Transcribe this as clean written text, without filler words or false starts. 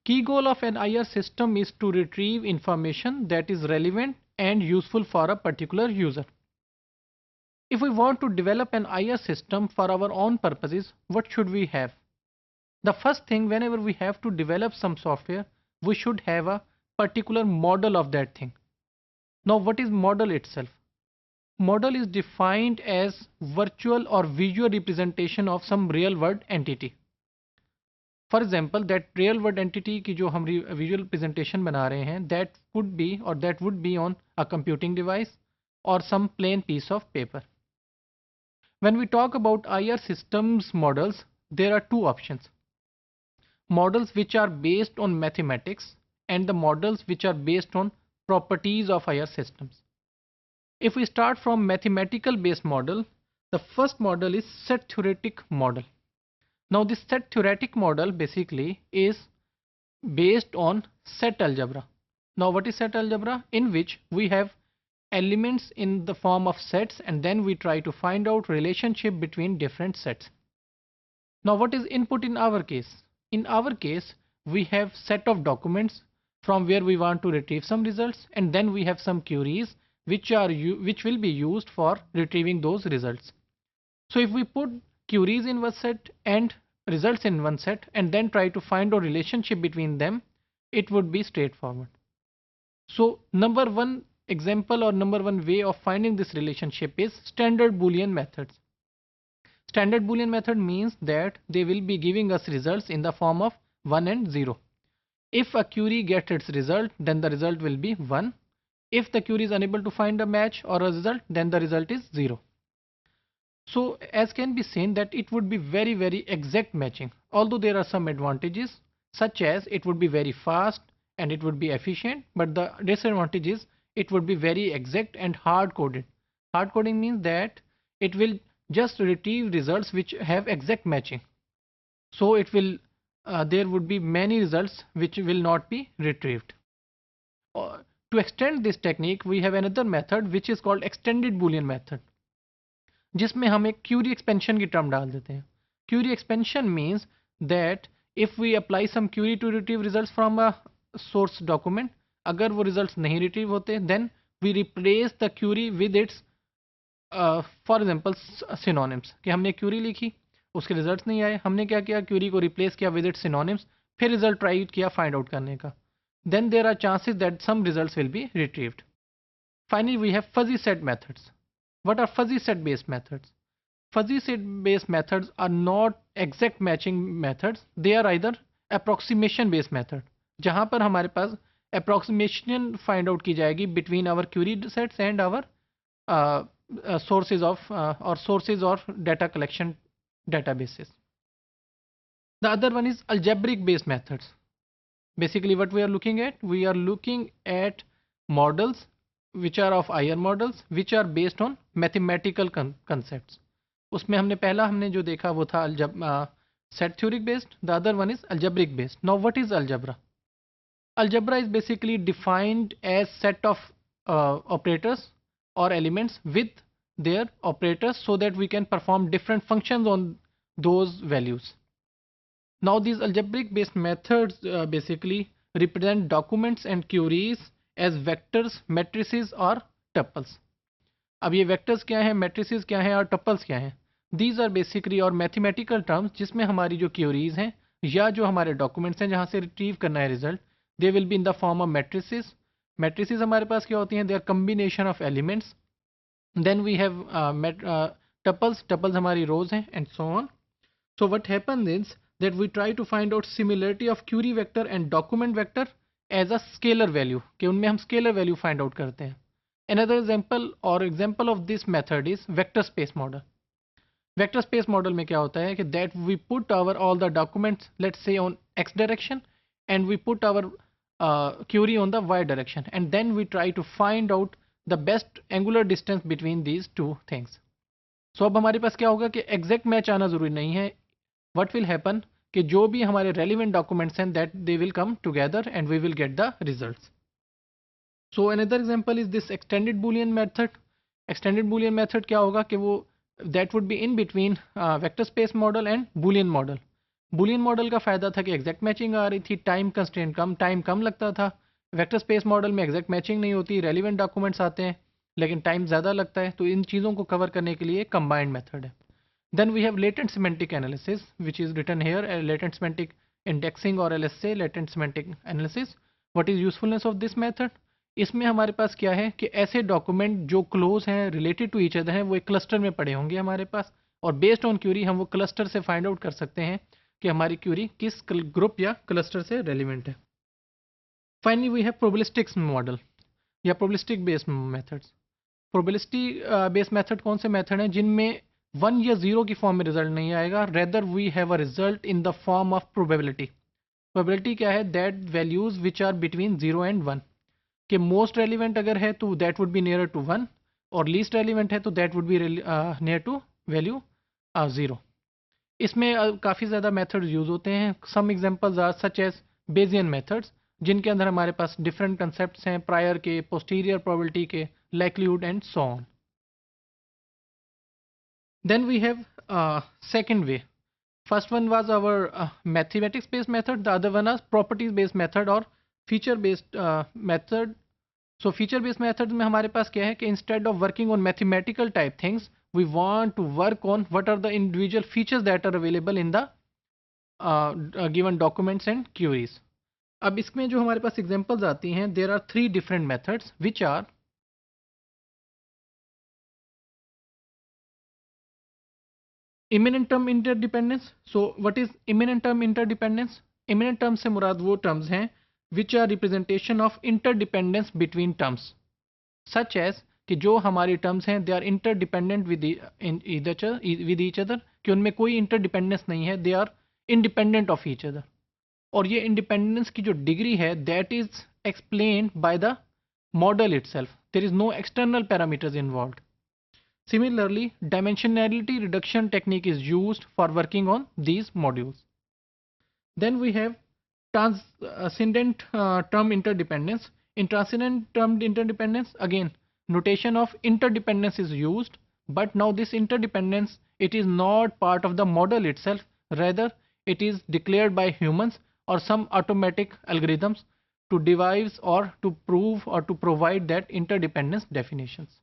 Key goal of an IR system is to retrieve information that is relevant and useful for a particular user. If we want to develop an IR system for our own purposes, what should we have? The first thing, whenever we have to develop some software, we should have a particular model of that thing. Now, what is model itself? Model is defined as virtual or visual representation of some real world entity. For example, that real world entity की जो हम visual presentation बना रहे हैं, that could be or that would be on a computing device or some plain piece of paper. When we talk about IR systems models, there are two options. Models which are based on mathematics and the models which are based on properties of IR systems. If we start from mathematical based model, the first model is set theoretic model. Now this set theoretic model basically is based on set algebra. Now what is set algebra? In which we have elements in the form of sets and then we try to find out relationship between different sets. Now what is input in our case? In our case, we have set of documents from where we want to retrieve some results, and then we have some queries which will be used for retrieving those results. So if we put queries in one set and results in one set and then try to find a relationship between them, it would be straightforward. So number one example or number one way of finding this relationship is standard Boolean methods. Standard Boolean method means that they will be giving us results in the form of 1 and 0. If a query gets its result, then the result will be 1. If the query is unable to find a match or a result, then the result is 0. So as can be seen that it would be very exact matching, although there are some advantages such as it would be very fast and it would be efficient, but the disadvantage is it would be very exact and hard coded. Hard coding means that it will just retrieve results which have exact matching. So it will there would be many results which will not be retrieved. To extend this technique, we have another method which is called extended Boolean method, जिसमें हम एक query expansion की term डाल देते हैं. Query expansion means that if we apply some query to retrieve results from a source document, अगर वो results नहीं retrieve होते, then we replace the query with its for example synonyms. कि हमने query लिखी, उसके results नहीं आए, हमने क्या किया, query को replace किया with its synonyms, फिर result try किया find out करने का. Then there are chances that some results will be retrieved. Finally, we have fuzzy set methods. What are fuzzy set based methods? Fuzzy set based methods are not exact matching methods. They are either approximation based method, जहाँ पर हमारे पास approximation find out की जाएगी between our query sets and our sources of data collection databases. The other one is algebraic based methods. Basically what we are looking at models which are of IR models which are based on mathematical concepts. उसमें हमने जो देखा वो था set theoric based. The other one is algebraic based. Now what is algebra? Algebra is basically defined as set of operators or elements with their operators so that we can perform different functions on those values. Now these algebraic based methods basically represent documents and queries as vectors, matrices और tuples. अब ये vectors क्या हैं, matrices क्या हैं और tuples क्या हैं? These are basically और mathematical terms जिसमें हमारी जो queries हैं या जो हमारे documents हैं जहाँ से retrieve करना है result, they will be in the form of matrices. Matrices हमारे पास क्या होती हैं? They are combination of elements. Then we have tuples. Tuples हमारी rows हैं and so on. So what happens is that we try to find out similarity of query vector and document vector as a scalar value, कि उनमें हम scalar value find out करते हैं. Another example of this method is vector space model. Vector space model में क्या होता है कि that we put our all the documents let's say on x direction and we put our query on the y direction and then we try to find out the best angular distance between these two things. So अब हमारे पास क्या होगा कि exact match आना ज़रूरी नहीं है. What will happen कि जो भी हमारे relevant documents हैं that they will come together and we will get the results. So another example is this extended Boolean method. Extended Boolean method क्या होगा कि वो that would be in between vector space model and Boolean model. Boolean model का फ़ायदा था कि exact matching आ रही थी, टाइम कम लगता था। वेक्टर स्पेस मॉडल में एग्जैक्ट मैचिंग नहीं होती, रेलिवेंट डॉक्यूमेंट्स आते हैं लेकिन टाइम ज़्यादा लगता है। तो इन चीज़ों को कवर करने के लिए कंबाइंड मेथड है। Then we have latent semantic analysis which is written here, latent semantic indexing और LSA latent semantic analysis. What is usefulness of this method? इसमें हमारे पास क्या है कि ऐसे डॉक्यूमेंट जो क्लोज हैं, रिलेटेड टू ईच अदर हैं, वो एक क्लस्टर में पड़े होंगे हमारे पास, और बेस्ड ऑन क्यूरी हम वो क्लस्टर से फाइंड आउट कर सकते हैं कि हमारी क्यूरी किस ग्रुप या क्लस्टर से रेलिवेंट है। फाइनली वी हैव प्रोबेबिलिस्टिक्स मॉडल या probabilistic based methods. Probability based method कौन से मेथड हैं जिनमें 1 या 0 की फॉर्म में रिजल्ट नहीं आएगा, rather we have a result in the form of probability. Probability क्या है? That values which are between 0 and 1, कि मोस्ट रेलिवेंट अगर है तो that would be near to 1, और लीस्ट रेलिवेंट है तो that would be near to value 0। इसमें काफ़ी ज़्यादा मेथड्स यूज़ होते हैं। Some examples are such as Bayesian methods, जिनके अंदर हमारे पास डिफरेंट कंसेप्ट्स हैं, प्रायर के, पोस्टीरियर प्रोबेबिलिटी के, likelihood and so on. Then we have second way. First one was our mathematics based method. The other one was properties based method or feature based method. So feature based methods में हमारे पास क्या है कि instead of working on mathematical type things, we want to work on what are the individual features that are available in the given documents and queries. अब इसमें जो हमारे पास examples आती हैं, there are 3 different methods which are immanent term interdependence. So what is immanent term interdependence? Immanent term से मुराद वो terms हैं which are representation of interdependence between terms, such as कि जो हमारी टर्म्स हैं they are interdependent with each other, कि उनमें कोई इंटरडिपेंडेंस नहीं है, they are independent of each other. और ये इंडिपेंडेंस की जो डिग्री है that is explained by the model itself, there is no external parameters involved. Similarly, dimensionality reduction technique is used for working on these modules. Then we have transcendent term interdependence. In transcendent term interdependence, again, notation of interdependence is used, but now this interdependence, it is not part of the model itself, rather it is declared by humans or some automatic algorithms to devise or to prove or to provide that interdependence definitions.